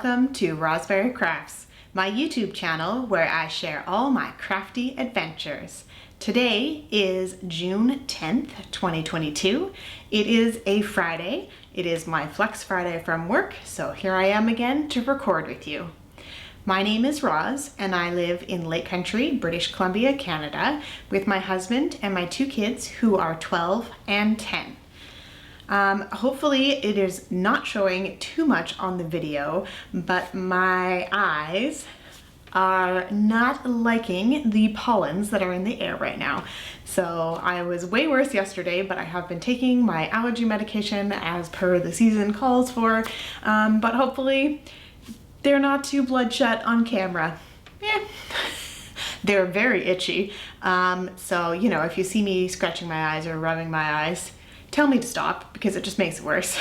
Welcome to Rosberry Crafts, my YouTube channel where I share all my crafty adventures. Today is June 10th, 2022. It is a Friday. It is my Flex Friday from work, so here I am again to record with you. My name is Roz and I live in Lake Country, British Columbia, Canada with my husband and my two kids who are 12 and 10. Hopefully it is not showing too much on the video, but my eyes are not liking the pollens that are in the air right now. So I was way worse yesterday, but I have been taking my allergy medication as per the season calls for, but hopefully they're not too bloodshot on camera. They're very itchy. So, you know, if you see me scratching my eyes or rubbing my eyes, tell me to stop because it just makes it worse.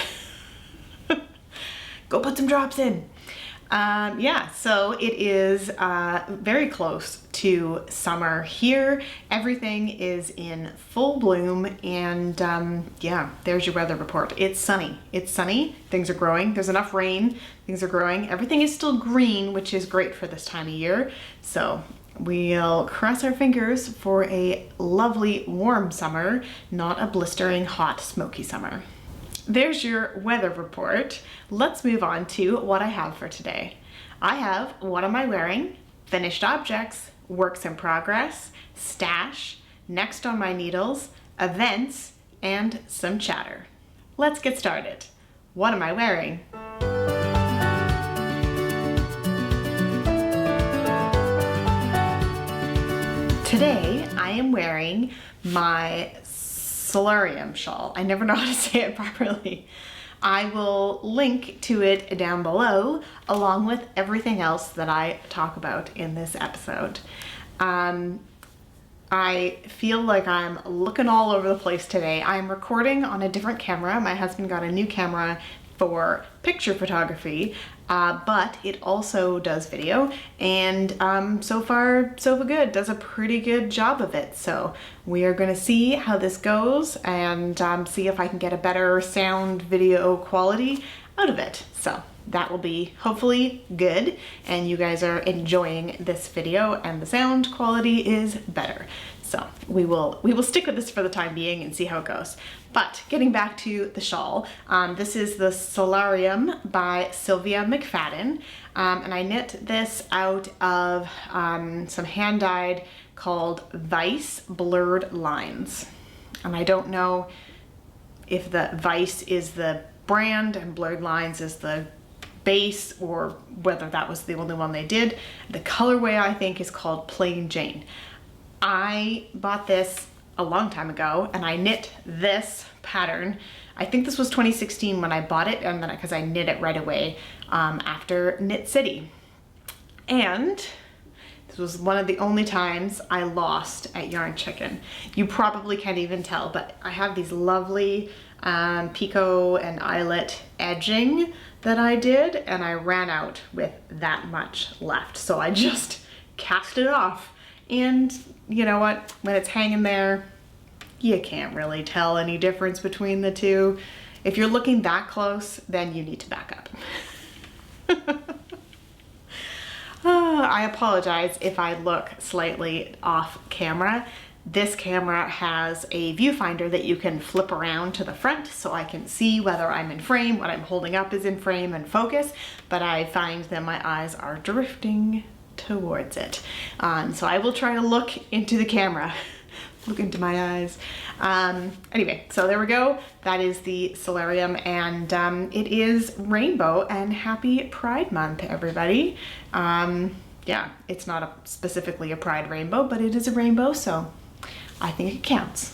Go put some drops in. Yeah, so it is very close to summer here. Everything is in full bloom and yeah, there's your weather report. It's sunny. It's sunny. Things are growing. There's enough rain. Things are growing. Everything is still green, which is great for this time of year. So we'll cross our fingers for a lovely warm summer, not a blistering hot smoky summer. There's your weather report. Let's move on to what I have for today. I have what am I wearing, finished objects, works in progress, stash, next on my needles, events, and some chatter. Let's get started. What am I wearing? Today, I am wearing my solarium shawl. I never know how to say it properly. I will link to it down below, along with everything else that I talk about in this episode. I feel like I'm looking all over the place today. I'm recording on a different camera. My husband got a new camera for picture photography, but it also does video, and so far so good, does a pretty good job of it. So we are going to see how this goes and see if I can get a better sound video quality out of it. So that will be hopefully good and you guys are enjoying this video and the sound quality is better. So we will stick with this for the time being and see how it goes. But getting back to the shawl, this is the Solarium by Sylvia McFadden, and I knit this out of some hand-dyed called Vice Blurred Lines. And I don't know if the Vice is the brand and Blurred Lines is the base or whether that was the only one they did. The colorway I think is called Plain Jane. I bought this a long time ago and I knit this pattern. I think this was 2016 when I bought it, and then because I knit it right away after Knit City. And this was one of the only times I lost at Yarn Chicken. You probably can't even tell, but I have these lovely picot and eyelet edging that I did, and I ran out with that much left. So I just cast it off. And you know what, when it's hanging there, you can't really tell any difference between the two. If you're looking that close, then you need to back up. I apologize if I look slightly off camera. This camera has a viewfinder that you can flip around to the front so I can see whether I'm in frame, what I'm holding up is in frame and focus, but I find that my eyes are drifting towards it. So I will try to look into the camera, look into my eyes. Anyway, so there we go. That is the Solarium, and it is rainbow, and happy Pride Month, everybody. Yeah, it's not specifically a pride rainbow, but it is a rainbow, so I think it counts.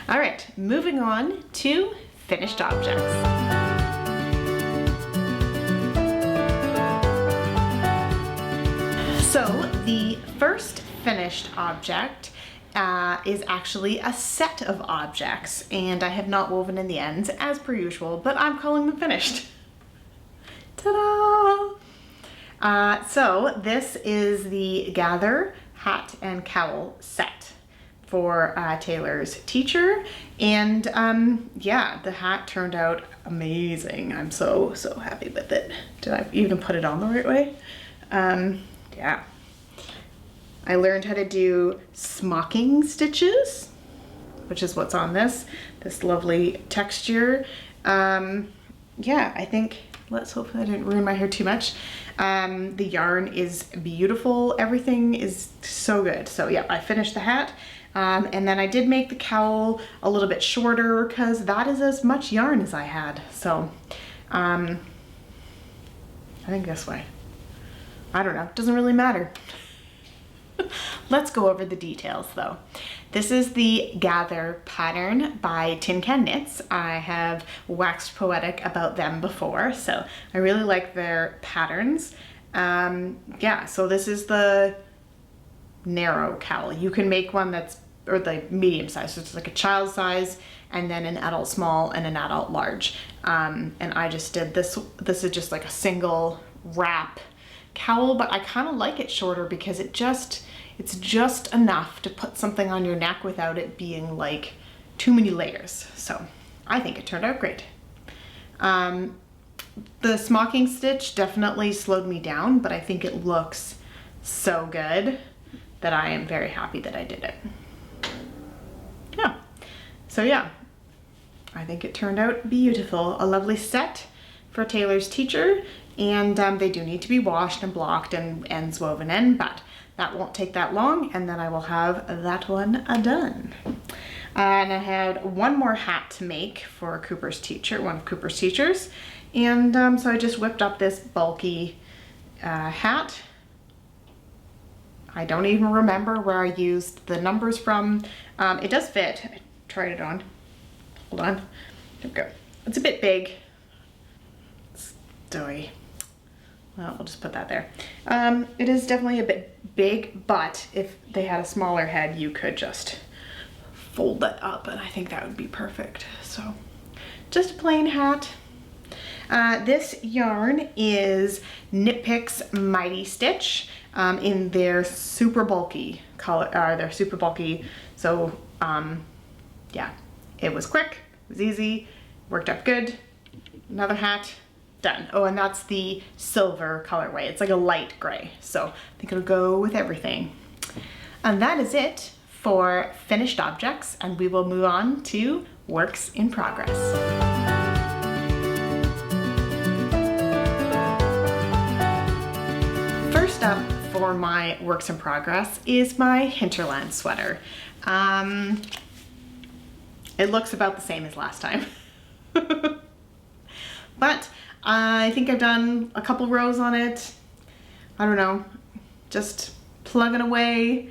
All right, moving on to finished objects. So the first finished object is actually a set of objects, and I have not woven in the ends as per usual, but I'm calling them finished. Ta-da! So this is the Gather Hat and Cowl set for Taylor's teacher. And yeah, the hat turned out amazing. I'm so happy with it. Did I even put it on the right way? Yeah. I learned how to do smocking stitches, which is what's on this lovely texture. Yeah, I think, let's hope I didn't ruin my hair too much. The yarn is beautiful. Everything is so good. So yeah, I finished the hat. And then I did make the cowl a little bit shorter because that is as much yarn as I had. So I think this way. I don't know, it doesn't really matter. Let's go over the details though. This is the Gather pattern by Tin Can Knits. I have waxed poetic about them before, so I really like their patterns. Yeah, so this is the narrow cowl. You can make one that's, or the medium size, so it's like a child size, and then an adult small and an adult large. And I just did this. This is just like a single wrap cowl, but I kind of like it shorter because it's just enough to put something on your neck without it being like too many layers. So I think it turned out great. The smocking stitch definitely slowed me down, but I think it looks so good that I am very happy that I did it. Yeah, so yeah, I think it turned out beautiful. A lovely set for Taylor's teacher, and they do need to be washed and blocked and ends woven in, but that won't take that long, and then I will have that one done. And I had one more hat to make for Cooper's teacher, one of Cooper's teachers, and so I just whipped up this bulky hat. I don't even remember where I used the numbers from. It does fit. I tried it on. Hold on. There we go. It's a bit big. It's doughy. Well, we'll just put that there. It is definitely a bit big, but if they had a smaller head, you could just fold that up, and I think that would be perfect. So, just a plain hat. This yarn is Knit Picks Mighty Stitch in their super bulky color. They're super bulky, so yeah, it was quick, it was easy, worked out good. Another hat. Done. Oh, and that's the silver colorway. It's like a light gray, so I think it'll go with everything. And that is it for finished objects, and we will move on to works in progress. First up for my works in progress is my Hinterland sweater. It looks about the same as last time. But I think I've done a couple rows on it. I don't know, just plugging away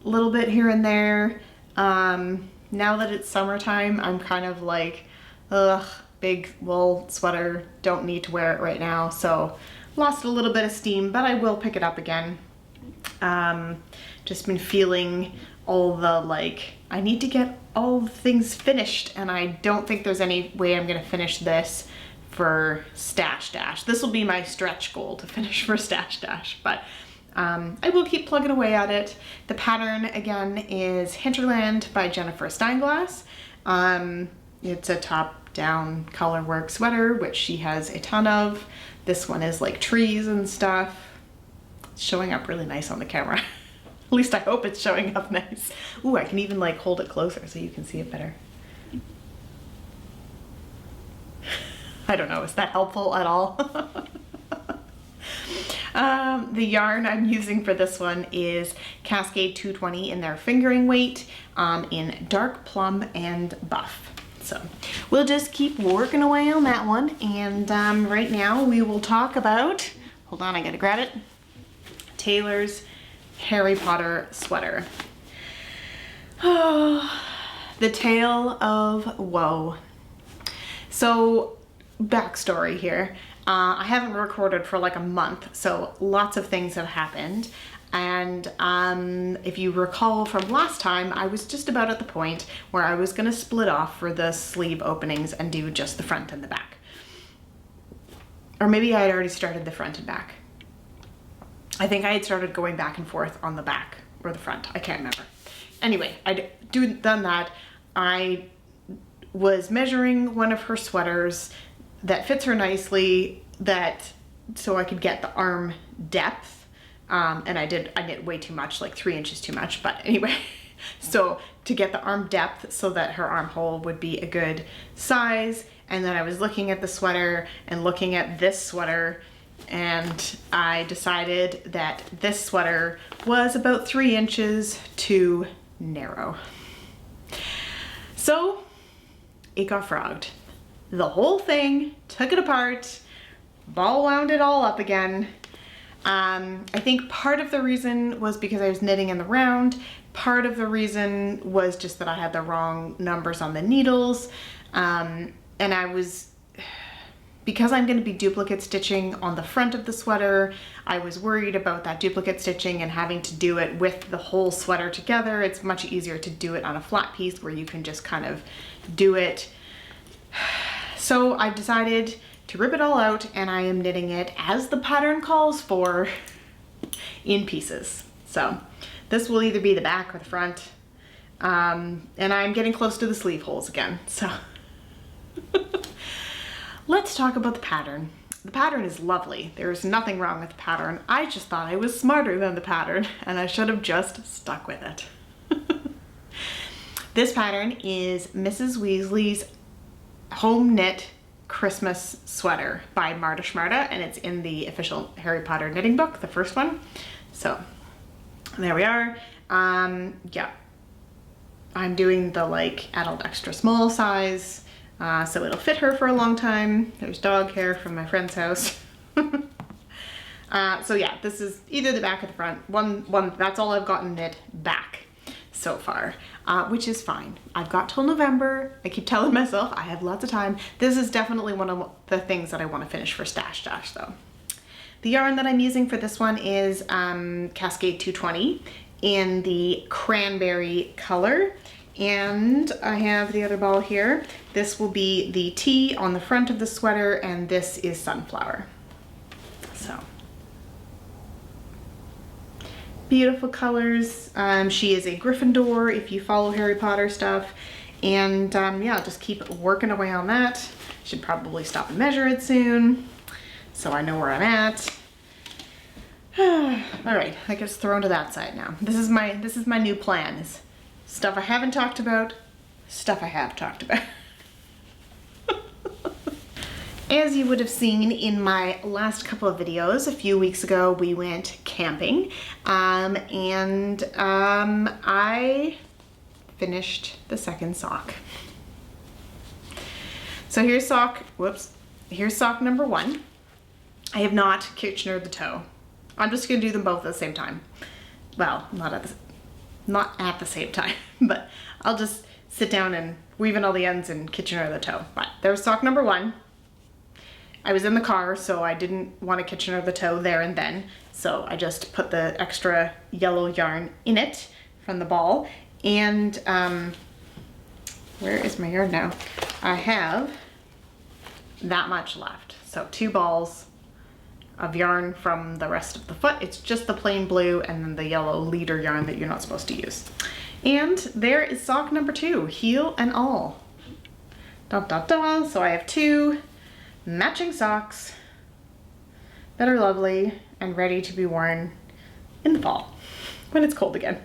a little bit here and there. Now that it's summertime, I'm kind of like, ugh, big wool sweater, don't need to wear it right now. So lost a little bit of steam, but I will pick it up again. Just been feeling all the like, I need to get all the things finished, and I don't think there's any way I'm gonna finish this for Stash Dash. This will be my stretch goal to finish for Stash Dash, but I will keep plugging away at it. The pattern again is Hinterland by Jennifer Steinglass. It's a top-down colorwork sweater, which she has a ton of. This one is like trees and stuff. It's showing up really nice on the camera. At least I hope it's showing up nice. Ooh, I can even like hold it closer so you can see it better. I don't know, is that helpful at all? The yarn I'm using for this one is Cascade 220 in their fingering weight in dark plum and buff. So we'll just keep working away on that one, and right now we will talk about, hold on, I gotta grab it, Taylor's Harry Potter sweater. Oh, the tale of woe. So backstory here. I haven't recorded for like a month, so lots of things have happened. And if you recall from last time, I was just about at the point where I was gonna split off for the sleeve openings and do just the front and the back. Or maybe I had already started the front and back. I think I had started going back and forth on the back or the front, I can't remember. anyway, I'd done that. I was measuring one of her sweaters that fits her nicely, so I could get the arm depth. And I knit way too much, like 3 inches too much, but anyway. So to get the arm depth so that her armhole would be a good size. And then I was looking at the sweater and looking at this sweater, and I decided that this sweater was about 3 inches too narrow. So it got frogged. The whole thing, took it apart, ball wound it all up again. I think part of the reason was because I was knitting in the round. Part of the reason was just that I had the wrong numbers on the needles. And because I'm going to be duplicate stitching on the front of the sweater, I was worried about that duplicate stitching and having to do it with the whole sweater together. It's much easier to do it on a flat piece where you can just kind of do it. So I've decided to rip it all out, and I am knitting it as the pattern calls for, in pieces. So this will either be the back or the front. And I'm getting close to the sleeve holes again, so. Let's talk about the pattern. The pattern is lovely. There's nothing wrong with the pattern. I just thought I was smarter than the pattern, and I should have just stuck with it. This pattern is Mrs. Weasley's Home Knit Christmas Sweater by martaschmarta, and it's in the official Harry Potter knitting book, the first one. So there we are. Yeah, I'm doing the like adult extra small size, so it'll fit her for a long time. There's dog hair from my friend's house. So yeah, this is either the back or the front. One, that's all I've gotten knit back so far, which is fine. I've got till November. I keep telling myself I have lots of time. This is definitely one of the things that I want to finish for Stash Dash though. The yarn that I'm using for this one is Cascade 220 in the cranberry color. And I have the other ball here. This will be the T on the front of the sweater, and this is Sunflower. So beautiful colors. She is a Gryffindor if you follow Harry Potter stuff. And yeah, just keep working away on that. Should probably stop and measure it soon, so I know where I'm at. All right, that gets thrown to that side now. This is my new plan. Is stuff I haven't talked about, stuff I have talked about. As you would have seen in my last couple of videos, a few weeks ago we went camping, and I finished the second sock. So here's sock number 1. I have not Kitchenered the toe. I'm just gonna do them both at the same time. Well, not at the same time, but I'll just sit down and weave in all the ends and Kitchener the toe. But there's sock number 1. I was in the car, so I didn't want to Kitchener the toe there and then, so I just put the extra yellow yarn in it from the ball. And where is my yarn now? I have that much left. So 2 balls of yarn from the rest of the foot. It's just the plain blue and then the yellow leader yarn that you're not supposed to use. And there is sock number 2, heel and all. Dun, dun, dun. So I have 2 matching socks that are lovely and ready to be worn in the fall when it's cold again.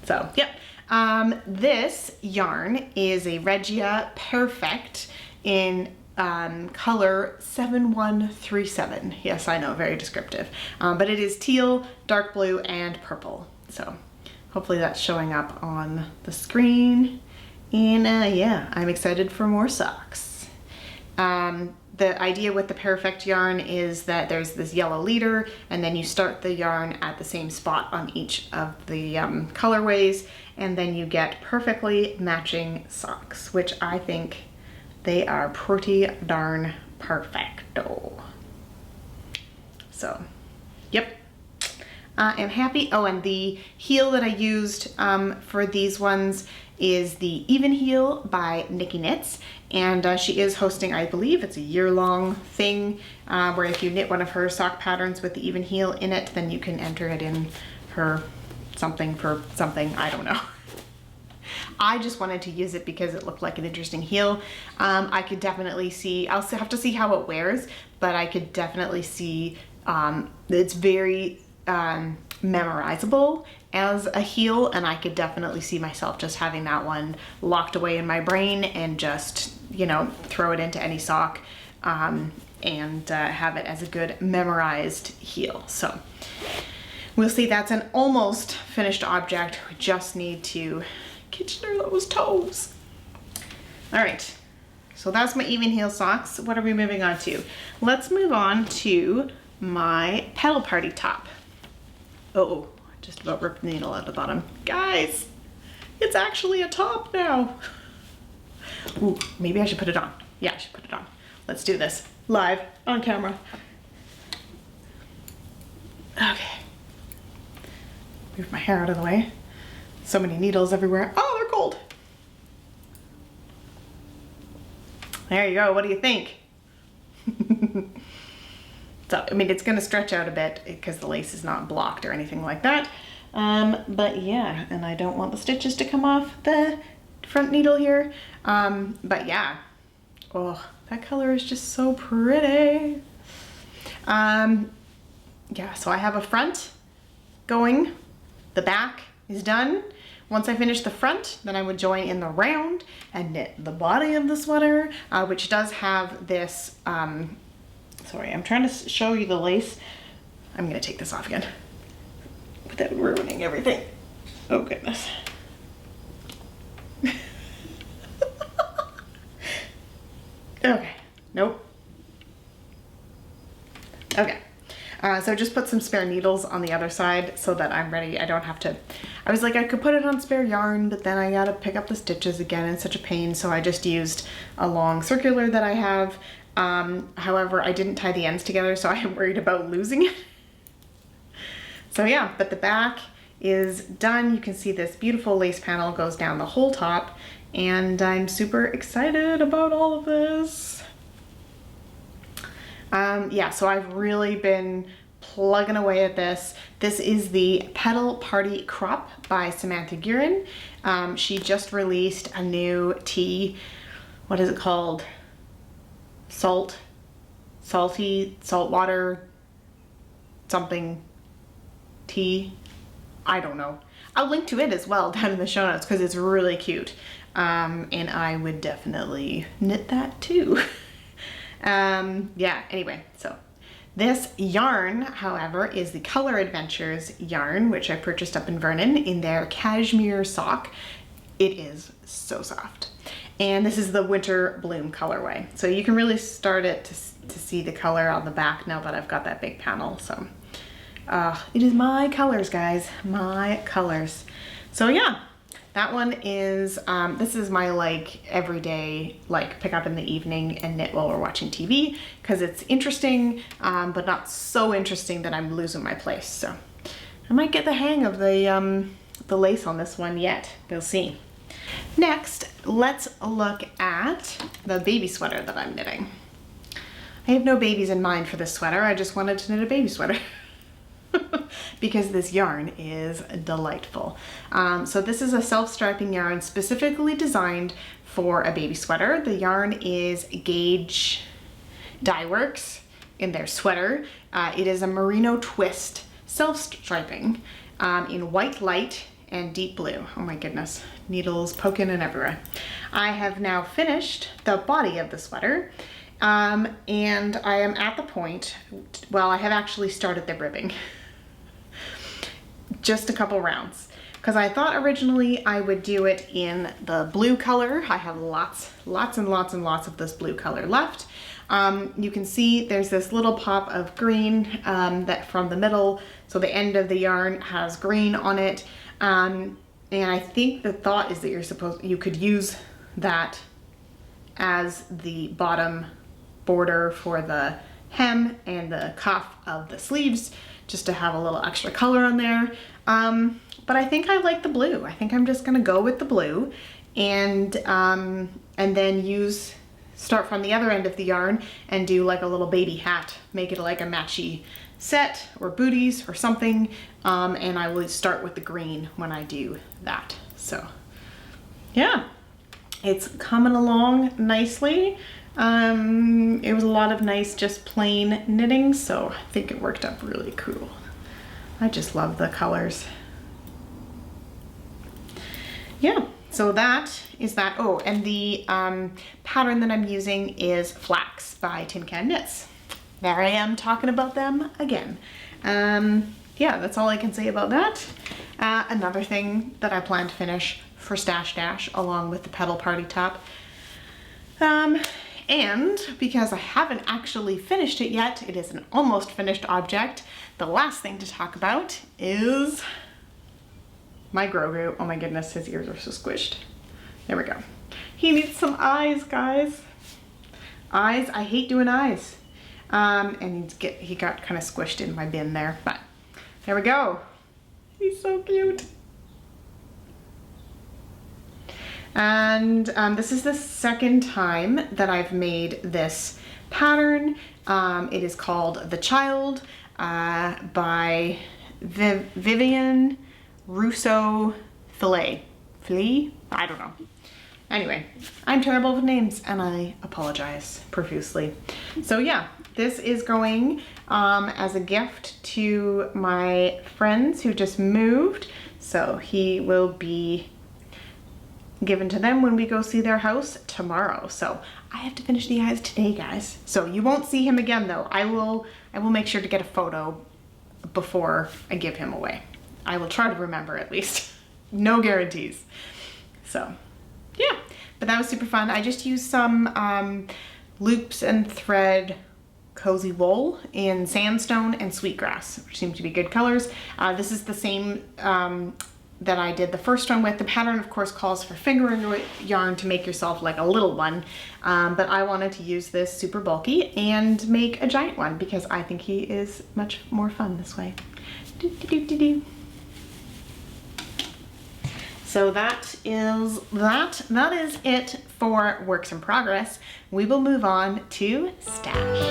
So, yep. This yarn is a Regia Perfect in color 7137. Yes, I know, very descriptive. But it is teal, dark blue, and purple. So hopefully that's showing up on the screen. And yeah, I'm excited for more socks. The idea with the Perfect yarn is that there's this yellow leader, and then you start the yarn at the same spot on each of the colorways, and then you get perfectly matching socks, which I think they are pretty darn perfecto. So, yep. I'm happy. Oh, and the heel that I used for these ones is the Even Heel by Nikki Knits, and she is hosting, I believe it's a year-long thing, where if you knit one of her sock patterns with the Even Heel in it, then you can enter it in her something for something, I don't know. I just wanted to use it because it looked like an interesting heel. I could definitely see, I'll have to see how it wears, but I could definitely see it's very memorizable as a heel, and I could definitely see myself just having that one locked away in my brain and just, you know, throw it into any sock and have it as a good memorized heel. So we'll see. That's an almost finished object. We just need to kitchener those toes. All right, so that's my even heel socks. What are we moving on to? Let's move on to my pedal party top. Oh, I just about ripped the needle out the bottom. Guys, it's actually a top now. Ooh, maybe I should put it on. Yeah, I should put it on. Let's do this live on camera. Okay. Move my hair out of the way. So many needles everywhere. Oh, they're cold. There you go. What do you think? So, I mean, it's going to stretch out a bit because the lace is not blocked or anything like that. But yeah, and I don't want the stitches to come off the front needle here. But yeah. Oh, that color is just so pretty. Yeah, so I have a front going. The back is done. Once I finish the front, then I would join in the round and knit the body of the sweater, which does have this, sorry, I'm trying to show you the lace. I'm gonna take this off again without ruining everything. Oh goodness. Okay, nope. Okay. So just put some spare needles on the other side so that I'm ready. I don't have to, I was like, I could put it on spare yarn, but then I gotta pick up the stitches again. It's such a pain. So I just used a long circular that I have. However, I didn't tie the ends together, so I am worried about losing it. So yeah, but the back is done. You can see this beautiful lace panel goes down the whole top, and I'm super excited about all of this. Yeah, so I've really been plugging away at this. This is the Pedal Party Crop by Samantha Guerin. She just released a new tea. What is it called? Saltwater, something tea. I don't know. I'll link to it as well down in the show notes because it's really cute. And I would definitely knit that too. Yeah, anyway, so this yarn, however, is the Color Adventures yarn, which I purchased up in Vernon in their cashmere sock. It is so soft. And this is the Winter Bloom colorway. So you can really start it to see the color on the back now that I've got that big panel. So it is my colors, guys, my colors. So yeah. That one is, this is my like everyday, like pick up in the evening and knit while we're watching TV because it's interesting, but not so interesting that I'm losing my place. So I might get the hang of the lace on this one yet. We'll see. Next, let's look at the baby sweater that I'm knitting. I have no babies in mind for this sweater. I just wanted to knit a baby sweater. Because this yarn is delightful. So this is a self-striping yarn specifically designed for a baby sweater. The yarn is Gauge Dye Works in their sweater. It is a merino twist self-striping in white light and deep blue. Oh my goodness, needles poking and everywhere. I have now finished the body of the sweater. And I am at the point, well, I have actually started the ribbing. Just a couple rounds. Because I thought originally I would do it in the blue color. I have lots and lots of this blue color left. You can see there's this little pop of green that from the middle, so the end of the yarn has green on it. And I think the thought is that you could use that as the bottom border for the hem and the cuff of the sleeves, just to have a little extra color on there. But I think I like the blue. I think I'm just gonna go with the blue and then start from the other end of the yarn and do like a little baby hat, make it like a matchy set or booties or something, and I will start with the green when I do that. So yeah, it's coming along nicely. It was a lot of nice just plain knitting, so I think it worked out really cool. I just love the colors. Yeah, so that is that. Oh, and the pattern that I'm using is Flax by Tin Can Knits. There I am talking about them again. Yeah, that's all I can say about that. Another thing that I plan to finish for Stash Dash along with the Pedal Party top. And because I haven't actually finished it yet, it is an almost finished object. The last thing to talk about is my Grogu. Oh my goodness, his ears are so squished. There we go. He needs some eyes, guys. Eyes, I hate doing eyes. And he got kind of squished in my bin there, but there we go. He's so cute. And this is the second time that I've made this pattern. It is called The Child by Vivian Russo Fillet. I don't know. Anyway, I'm terrible with names and I apologize profusely. So yeah, this is going as a gift to my friends who just moved. So he will be given to them when we go see their house tomorrow. So I have to finish the eyes today, guys. So you won't see him again though. I will make sure to get a photo before I give him away. I will try to remember at least. No guarantees. So yeah, but that was super fun. I just used some loops and thread cozy wool in sandstone and sweetgrass, which seem to be good colors. This is the same that I did the first one with. The pattern of course calls for fingering yarn to make yourself like a little one, but I wanted to use this super bulky and make a giant one because I think he is much more fun this way. So that is it for works in progress. We will move on to stash.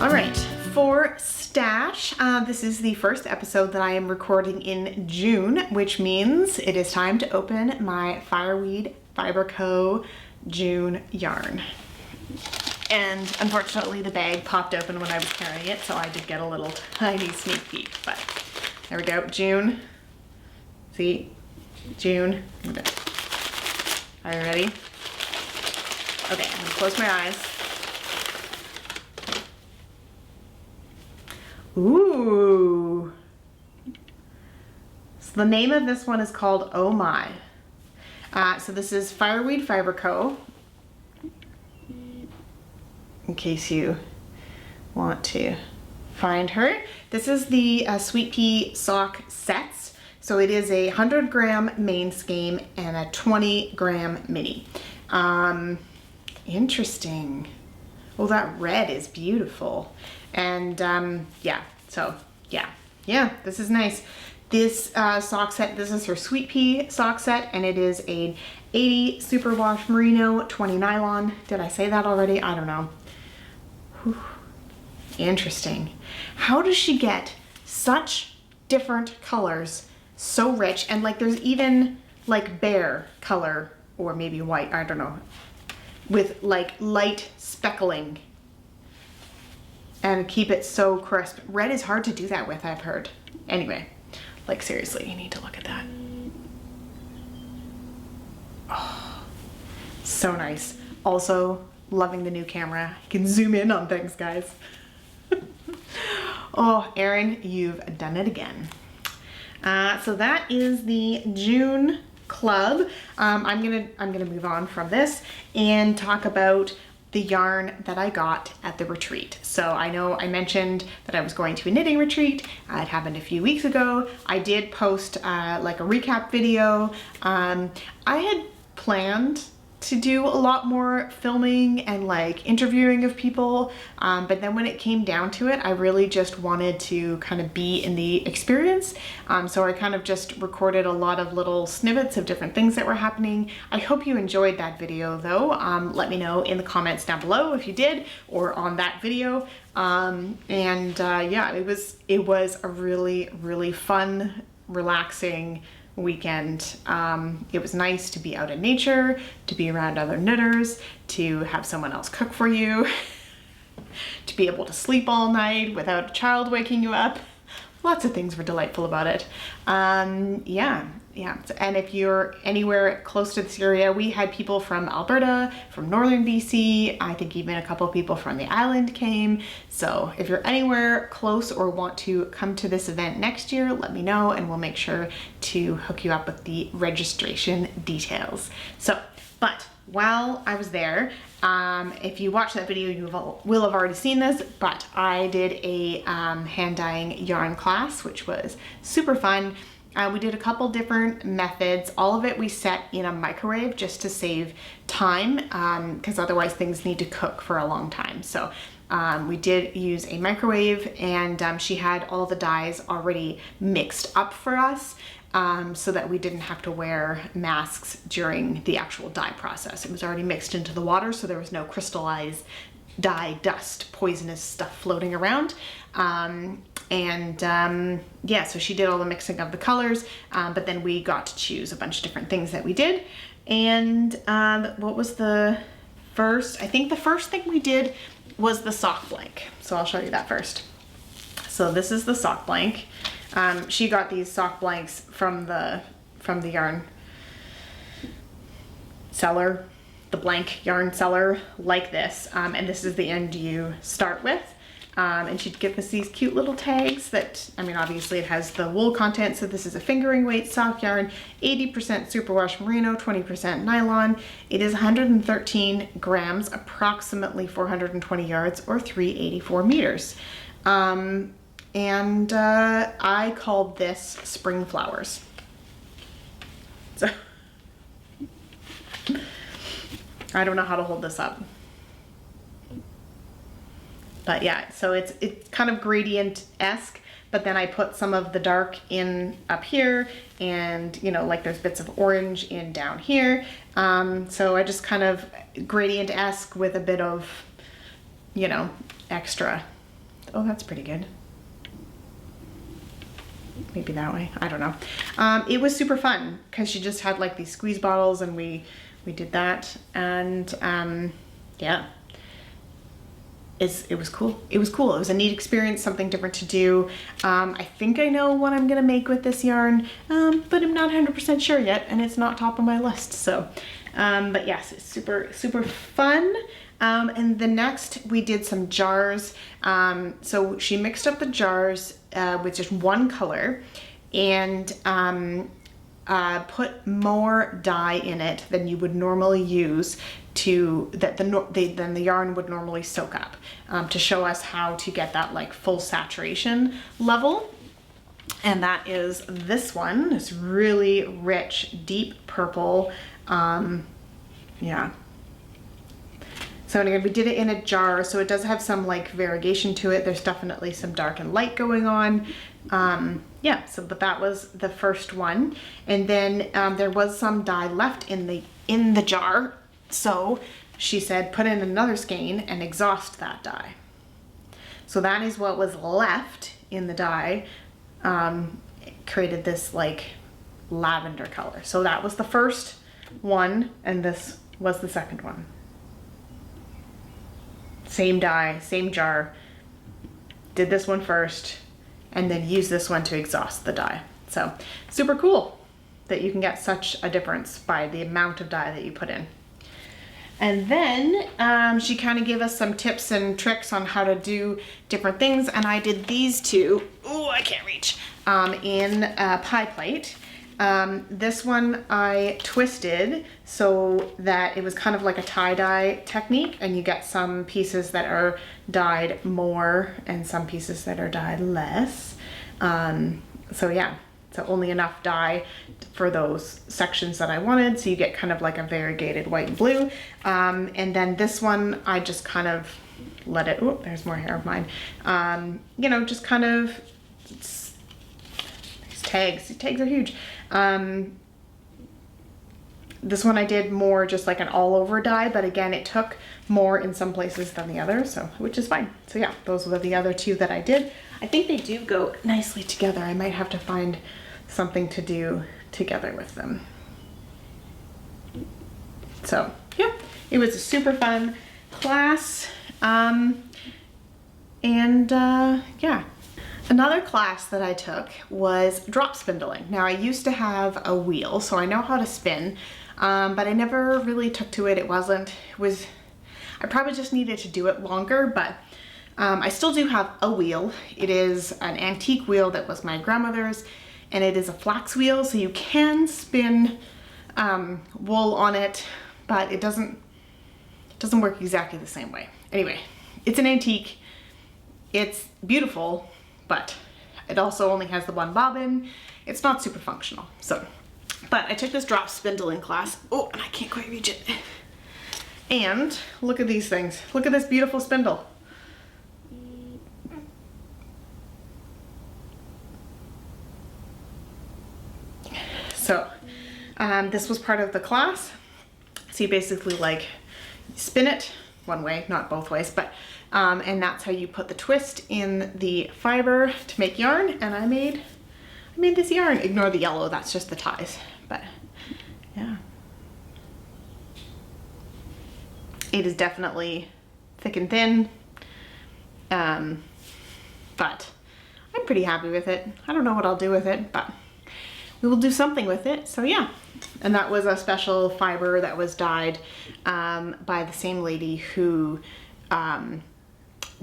All right, for stash, this is the first episode that I am recording in June, which means it is time to open my Fireweed Fiber Co. June yarn. And unfortunately the bag popped open when I was carrying it, so I did get a little tiny sneak peek, but there we go, June. See, June. Are you ready? Okay, I'm gonna close my eyes. Ooh. So the name of this one is called Oh My. So this is Fireweed Fiber Co. In case you want to find her. This is the Sweet Pea sock sets. So it is a 100-gram main skein and a 20-gram mini. Interesting. Oh, that red is beautiful. And yeah, so yeah, this is nice. This sock set, this is her Sweet Pea sock set, and it is a 80 superwash merino, 20 nylon. Did I say that already? I don't know. Whew. Interesting. How does she get such different colors, so rich, and like there's even like bear color or maybe white, I don't know, with like light speckling and keep it so crisp. Red is hard to do that with, I've heard. Anyway, like seriously, you need to look at that. Oh, so nice. Also, loving the new camera. You can zoom in on things, guys. Oh, Erin, you've done it again. So that is the June club. I'm gonna move on from this and talk about the yarn that I got at the retreat. So I know I mentioned that I was going to a knitting retreat. It happened a few weeks ago. I did post like a recap video. I had planned to do a lot more filming and like interviewing of people, but then when it came down to it, I really just wanted to kind of be in the experience. So I kind of just recorded a lot of little snippets of different things that were happening. I hope you enjoyed that video though. Let me know in the comments down below if you did, or on that video. Yeah, it was a really fun, relaxing weekend. It was nice to be out in nature, to be around other knitters, to have someone else cook for you, to be able to sleep all night without a child waking you up. Lots of things were delightful about it. Yeah. And if you're anywhere close to this area, we had people from Alberta, from northern BC, I think even a couple of people from the island came. So if you're anywhere close or want to come to this event next year, let me know and we'll make sure to hook you up with the registration details. So, but while I was there, if you watch that video, you will have already seen this, but I did a hand dyeing yarn class, which was super fun. We did a couple different methods. All of it we set in a microwave just to save time, because otherwise things need to cook for a long time. So we did use a microwave, and she had all the dyes already mixed up for us, so that we didn't have to wear masks during the actual dye process. It was already mixed into the water, so there was no crystallized dye, dust, poisonous stuff floating around. Yeah, so she did all the mixing of the colors, but then we got to choose a bunch of different things that we did. And what was the first? I think the first thing we did was the sock blank. So I'll show you that first. So this is the sock blank. She got these sock blanks from the yarn seller, the blank yarn seller, like this. And this is the end you start with. And she'd give us these cute little tags that, I mean, obviously it has the wool content. So this is a fingering weight sock yarn, 80% superwash merino, 20% nylon. It is 113 grams, approximately 420 yards, or 384 meters. I called this Spring Flowers. So I don't know how to hold this up. But yeah, so it's kind of gradient-esque, but then I put some of the dark in up here, and you know, like there's bits of orange in down here. So I just kind of gradient-esque with a bit of, you know, extra. Oh, that's pretty good. Maybe that way, I don't know. It was super fun because she just had like these squeeze bottles, and we did that, and yeah. It was cool. It was cool. It was a neat experience, something different to do. I think I know what I'm gonna make with this yarn, but I'm not 100% sure yet, and it's not top of my list. So, but yes, it's super fun. And the next we did some jars. So she mixed up the jars with just one color, and put more dye in it than you would normally use than the yarn would normally soak up, to show us how to get that like full saturation level. And that is this one, this really rich, deep purple. Yeah. So anyway, we did it in a jar, so it does have some like variegation to it. There's definitely some dark and light going on. Yeah, so but that was the first one. And then there was some dye left in the jar. So she said, put in another skein and exhaust that dye. So that is what was left in the dye. It created this like lavender color. So that was the first one, and this was the second one. Same dye, same jar. Did this one first, and then use this one to exhaust the dye. So super cool that you can get such a difference by the amount of dye that you put in. And then she kind of gave us some tips and tricks on how to do different things, and I did these two, oh, I can't reach, in a pie plate. This one I twisted so that it was kind of like a tie-dye technique, and you get some pieces that are dyed more and some pieces that are dyed less. So yeah, So only enough dye for those sections that I wanted. So you get kind of like a variegated white and blue. And then this one, I just kind of let it, oh, there's more hair of mine. You know, just kind of, these tags are huge. This one I did more just like an all over dye, but again, it took more in some places than the other, so, which is fine. So yeah, those were the other two that I did. I think they do go nicely together. I might have to find something to do together with them. So yeah, it was a super fun class. Yeah. Another class that I took was drop spindling. Now I used to have a wheel, so I know how to spin, but I never really took to it. I probably just needed to do it longer, but I still do have a wheel. It is an antique wheel that was my grandmother's, and it is a flax wheel, so you can spin wool on it, but it doesn't work exactly the same way. Anyway, it's an antique. It's beautiful, but it also only has the one bobbin. It's not super functional. So, but I took this drop spindling class. Oh, and I can't quite reach it. And look at these things. Look at this beautiful spindle. So, this was part of the class. So you basically like spin it one way, not both ways, but and that's how you put the twist in the fiber to make yarn. And I made this yarn. Ignore the yellow, that's just the ties. But yeah, it is definitely thick and thin, but I'm pretty happy with it. I don't know what I'll do with it, but we will do something with it. So yeah, and that was a special fiber that was dyed by the same lady who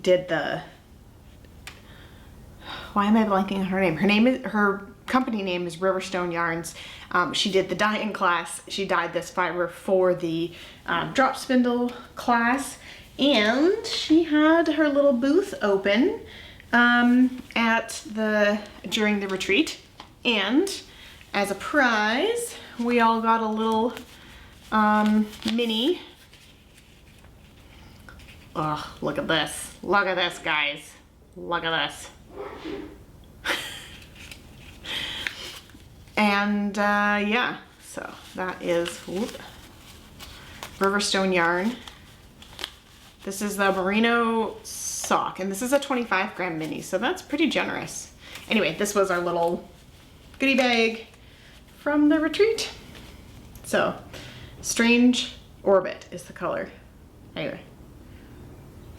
did the, why am I blanking on her name? Her company name is Riverstone Yarns. She did the dyeing class. She dyed this fiber for the drop spindle class, and she had her little booth open during the retreat, and as a prize, we all got a little mini. Oh, look at this. Look at this, guys. Look at this. And yeah, so that is Riverstone yarn. This is the merino sock, and this is a 25 gram mini, so that's pretty generous. Anyway, this was our little goodie bag from the retreat. So, Strange Orbit is the color. Anyway,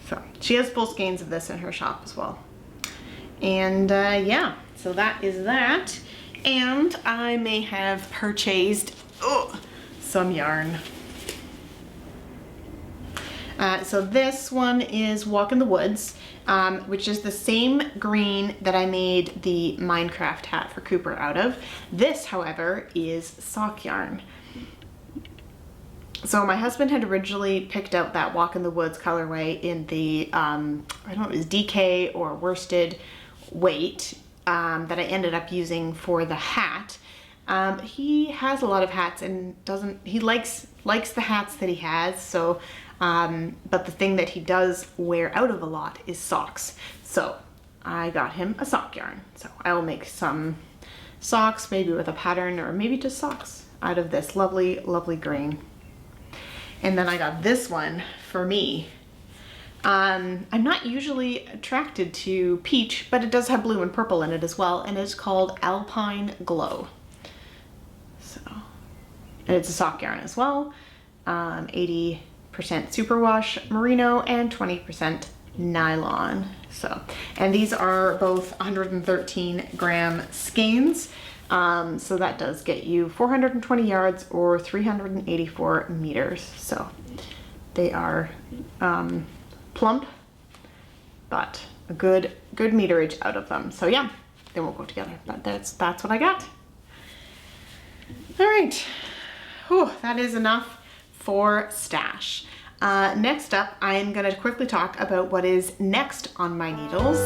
so she has full skeins of this in her shop as well. And yeah, so that is that. And I may have purchased some yarn. So this one is Walk in the Woods, which is the same green that I made the Minecraft hat for Cooper out of. This, however, is sock yarn. So my husband had originally picked out that Walk in the Woods colorway in the, I don't know, it was DK or worsted weight that I ended up using for the hat. He has a lot of hats and he likes the hats that he has, so but the thing that he does wear out of a lot is socks. So I got him a sock yarn. So I will make some socks, maybe with a pattern or maybe just socks out of this lovely, lovely green. And then I got this one for me. I'm not usually attracted to peach, but it does have blue and purple in it as well, and it's called Alpine Glow. So, and it's a sock yarn as well. 80% superwash merino and 20% nylon. So, and these are both 113 gram skeins. So that does get you 420 yards or 384 meters. So they are plump, but a good meterage out of them. So yeah, they won't go together, but that's what I got. All right, whew, that is enough for stash. Next up, I'm gonna quickly talk about what is next on my needles.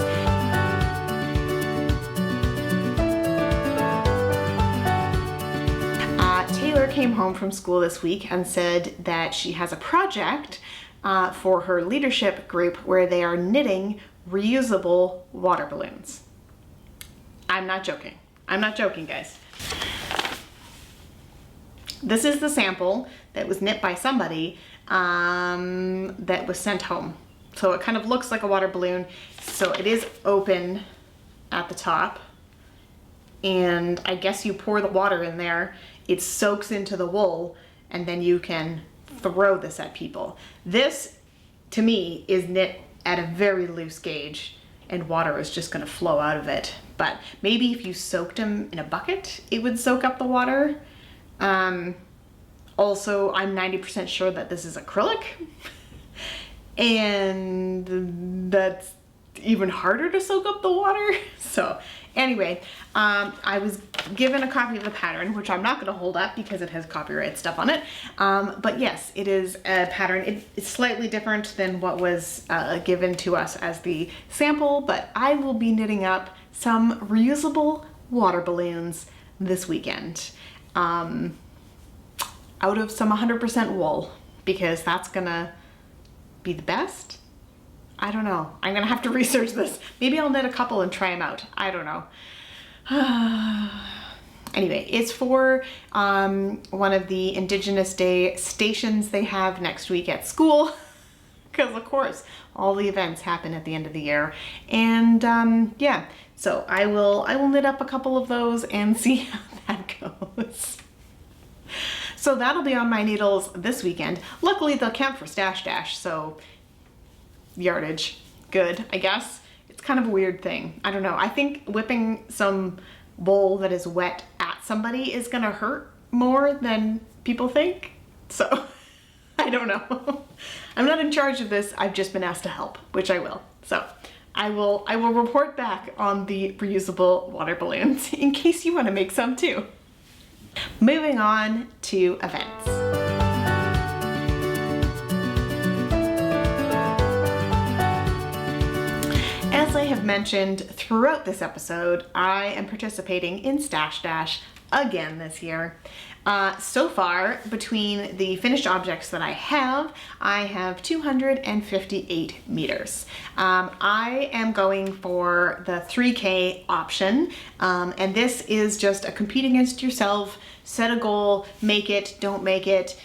came home from school this week and said that she has a project for her leadership group where they are knitting reusable water balloons. I'm not joking. I'm not joking, guys. This is the sample that was knit by somebody that was sent home. So it kind of looks like a water balloon. So it is open at the top. And I guess you pour the water in there, it soaks into the wool, and then you can throw this at people. This, to me, is knit at a very loose gauge, and water is just gonna flow out of it. But maybe if you soaked them in a bucket, it would soak up the water. Also, I'm 90% sure that this is acrylic, and that's even harder to soak up the water. So anyway, I was given a copy of the pattern, which I'm not going to hold up because it has copyright stuff on it. But yes, it is a pattern. It's slightly different than what was given to us as the sample, but I will be knitting up some reusable water balloons this weekend out of some 100% wool, because that's gonna be the best. I don't know. I'm gonna have to research this. Maybe I'll knit a couple and try them out. I don't know. Anyway, it's for one of the Indigenous Day stations they have next week at school, because of course all the events happen at the end of the year. And yeah, so I will knit up a couple of those and see how that goes. So that'll be on my needles this weekend. Luckily they'll count for Stash Dash, so yardage, good, I guess. It's kind of a weird thing. I don't know. I think whipping some wool that is wet at somebody is gonna hurt more than people think. So I don't know. I'm not in charge of this. I've just been asked to help, which I will. So I will report back on the reusable water balloons in case you want to make some too. Moving on to events. As I have mentioned throughout this episode, I am participating in Stash Dash again this year. So far, between the finished objects that I have 258 meters. I am going for the 3K option, and this is just a compete against yourself, set a goal, make it, don't make it,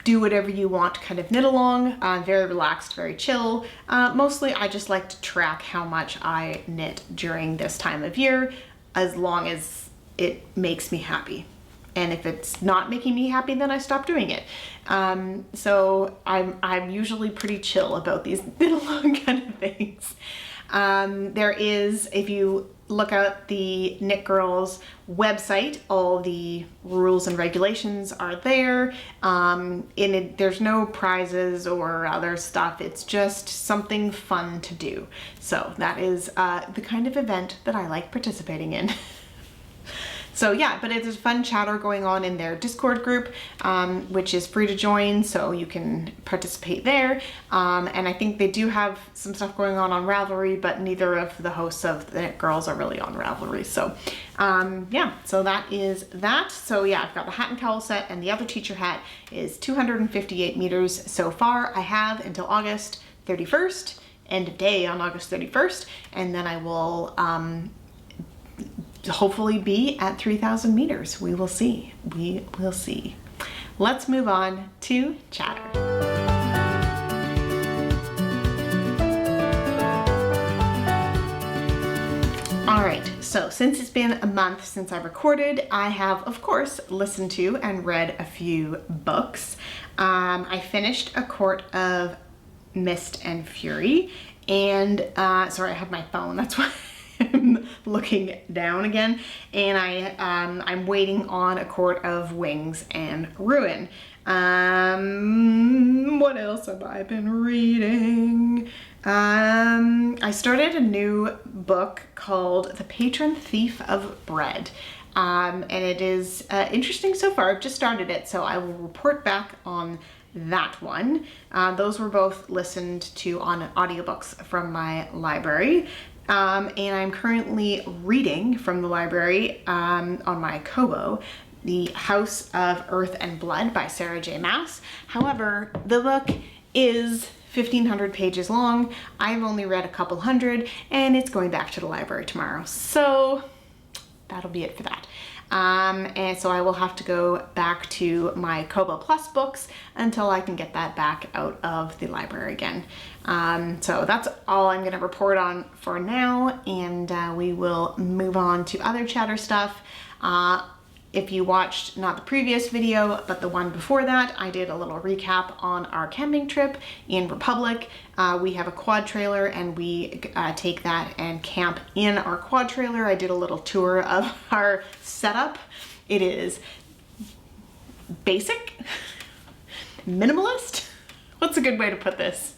do whatever you want, kind of knit along, very relaxed, very chill. Mostly I just like to track how much I knit during this time of year, as long as it makes me happy. And if it's not making me happy, then I stop doing it. So I'm usually pretty chill about these knit along kind of things. There is, if you look at the Knit Girls website, all the rules and regulations are there. There's no prizes or other stuff. It's just something fun to do. So that is the kind of event that I like participating in. So yeah, but there's fun chatter going on in their Discord group, which is free to join, so you can participate there. And I think they do have some stuff going on Ravelry, but neither of the hosts of the Knit Girls are really on Ravelry. So yeah, so that is that. So yeah, I've got the hat and cowl set, and the other teacher hat is 258 meters so far. I have until August 31st, end of day on August 31st, and then I will hopefully be at 3,000 meters. We will see. We will see. Let's move on to chatter. All right, so since it's been a month since I recorded, I have, of course, listened to and read a few books. I finished A Court of Mist and Fury, and sorry, I have my phone, that's why I'm looking down again, and I'm waiting on A Court of Wings and Ruin. What else have I been reading? I started a new book called The Patron Thief of Bread, and it is interesting so far. I've just started it, so I will report back on that one. Those were both listened to on audiobooks from my library. And I'm currently reading from the library on my Kobo The House of Earth and Blood by Sarah J. Maas. However, the book is 1,500 pages long. I've only read a couple hundred, and it's going back to the library tomorrow. So that'll be it for that. And so I will have to go back to my Kobo Plus books until I can get that back out of the library again. So that's all I'm going to report on for now, and we will move on to other chatter stuff. If you watched not the previous video, but the one before that, I did a little recap on our camping trip in Republic. We have a quad trailer, and we take that and camp in our quad trailer. I did a little tour of our setup. It is basic, minimalist. What's a good way to put this?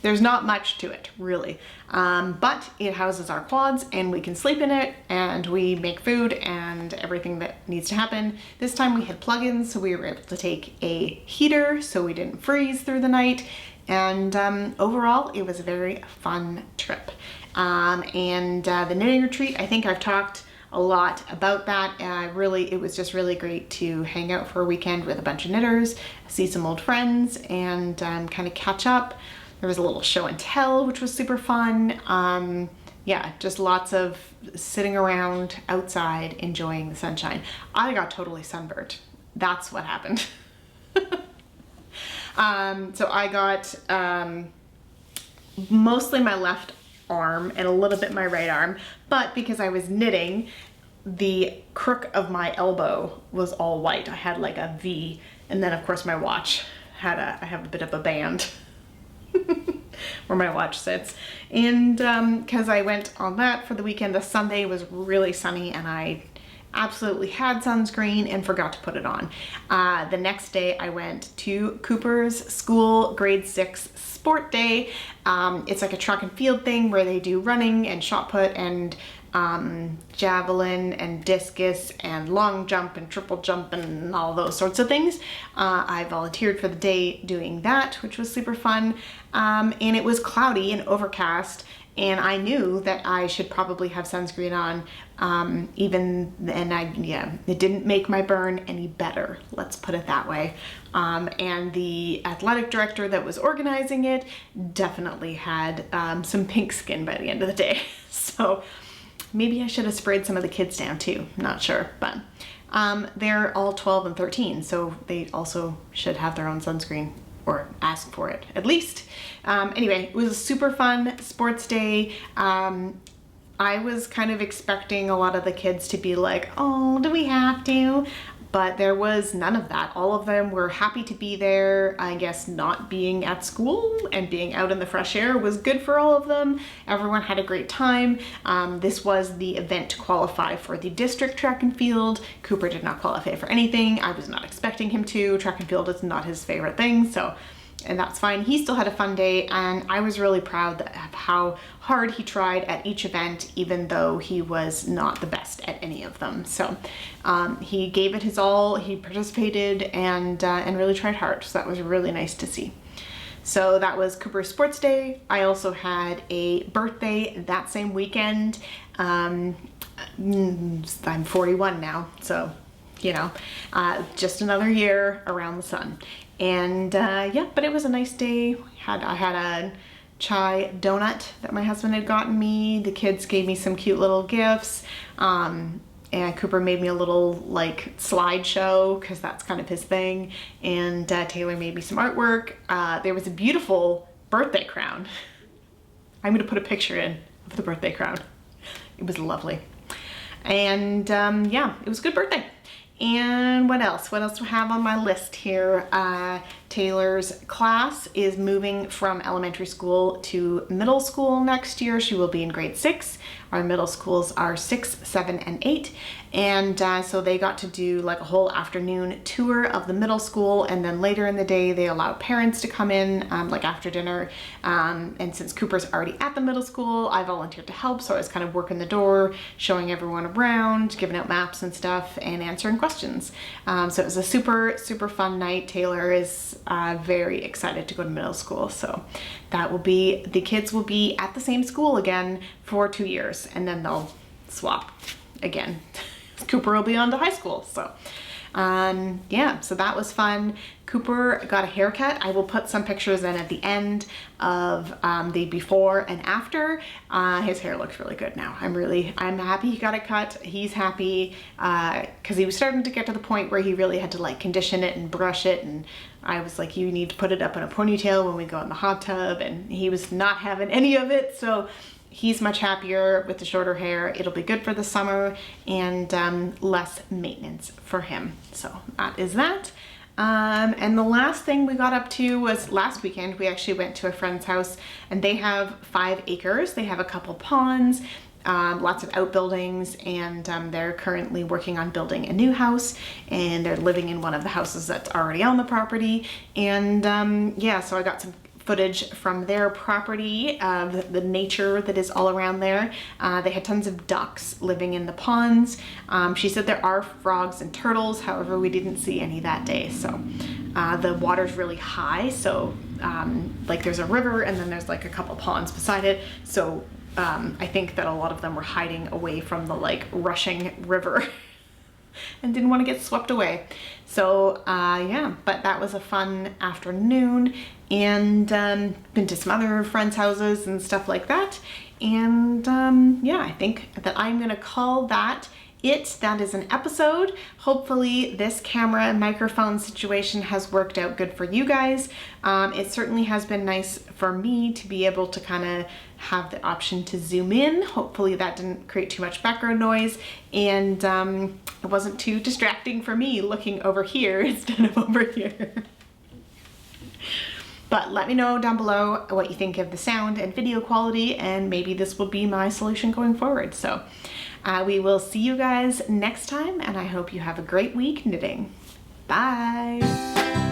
There's not much to it, really. But it houses our quads, and we can sleep in it, and we make food and everything that needs to happen. This time we had plugins, so we were able to take a heater so we didn't freeze through the night. And overall, it was a very fun trip. The knitting retreat, I think I've talked a lot about that. It was just really great to hang out for a weekend with a bunch of knitters, see some old friends, and kind of catch up. There was a little show and tell, which was super fun. Yeah, just lots of sitting around outside enjoying the sunshine. I got totally sunburned. That's what happened. So I got mostly my left arm and a little bit my right arm, but because I was knitting, the crook of my elbow was all white. I had like a V, and then of course my watch had I have a bit of a band where my watch sits. And because I went on that for the weekend, the Sunday was really sunny, and I absolutely had sunscreen and forgot to put it on. The next day I went to Cooper's school grade 6 sport day. It's like a track and field thing where they do running and shot put and javelin and discus and long jump and triple jump and all those sorts of things. I volunteered for the day doing that, which was super fun. And it was cloudy and overcast, and I knew that I should probably have sunscreen on, it didn't make my burn any better, let's put it that way. And the athletic director that was organizing it definitely had some pink skin by the end of the day. So maybe I should have sprayed some of the kids down too, not sure, but they're all 12 and 13, so they also should have their own sunscreen, or ask for it at least. Anyway, it was a super fun sports day. I was kind of expecting a lot of the kids to be like, oh, do we have to? But there was none of that. All of them were happy to be there. I guess not being at school and being out in the fresh air was good for all of them. Everyone had a great time. This was the event to qualify for the district track and field. Cooper did not qualify for anything. I was not expecting him to. Track and field is not his favorite thing, and that's fine. He still had a fun day, and I was really proud of how hard he tried at each event, even though he was not the best at any of them. So he gave it his all, he participated, and really tried hard. So that was really nice to see. So that was Cooper's Sports Day. I also had a birthday that same weekend. I'm 41 now, so just another year around the sun. And yeah, but it was a nice day. I had a chai donut that my husband had gotten me. The kids gave me some cute little gifts. And Cooper made me a little like slideshow, because that's kind of his thing. And Taylor made me some artwork. There was a beautiful birthday crown. I'm gonna put a picture in of the birthday crown. It was lovely. And yeah, it was a good birthday. And what else? What else do I have on my list here? Taylor's class is moving from elementary school to middle school next year. She will be in grade 6. Our middle schools are 6, 7, and 8. And so they got to do like a whole afternoon tour of the middle school, and then later in the day they allow parents to come in like after dinner. And since Cooper's already at the middle school, I volunteered to help, so I was kind of working the door, showing everyone around, giving out maps and stuff, and answering questions. So it was a super, super fun night. Taylor is very excited to go to middle school, so the kids will be at the same school again for 2 years, and then they'll swap again. Cooper will be on to high school. So yeah, so that was fun. Cooper got a haircut. I will put some pictures in at the end of the before and after. His hair looks really good now. I'm happy he got it cut. He's happy because he was starting to get to the point where he really had to like condition it and brush it, and I was like, you need to put it up in a ponytail when we go in the hot tub, and he was not having any of it. So he's much happier with the shorter hair. It'll be good for the summer and less maintenance for him. So that is that. And the last thing we got up to was last weekend. We actually went to a friend's house, and they have 5 acres. They have a couple ponds, lots of outbuildings, and they're currently working on building a new house, and they're living in one of the houses that's already on the property. And yeah, so I got some footage from their property of the nature that is all around there. They had tons of ducks living in the ponds. She said there are frogs and turtles, however we didn't see any that day. So the water's really high, so like there's a river and then there's like a couple ponds beside it. So I think that a lot of them were hiding away from the like rushing river and didn't want to get swept away. So yeah, but that was a fun afternoon, and been to some other friends' houses and stuff like that. And yeah, I think that I'm gonna call that it. That is an episode. Hopefully this camera and microphone situation has worked out good for you guys. It certainly has been nice for me to be able to kind of have the option to zoom in. Hopefully that didn't create too much background noise, and it wasn't too distracting for me looking over here instead of over here. But let me know down below what you think of the sound and video quality, and maybe this will be my solution going forward. So we will see you guys next time, and I hope you have a great week knitting. Bye!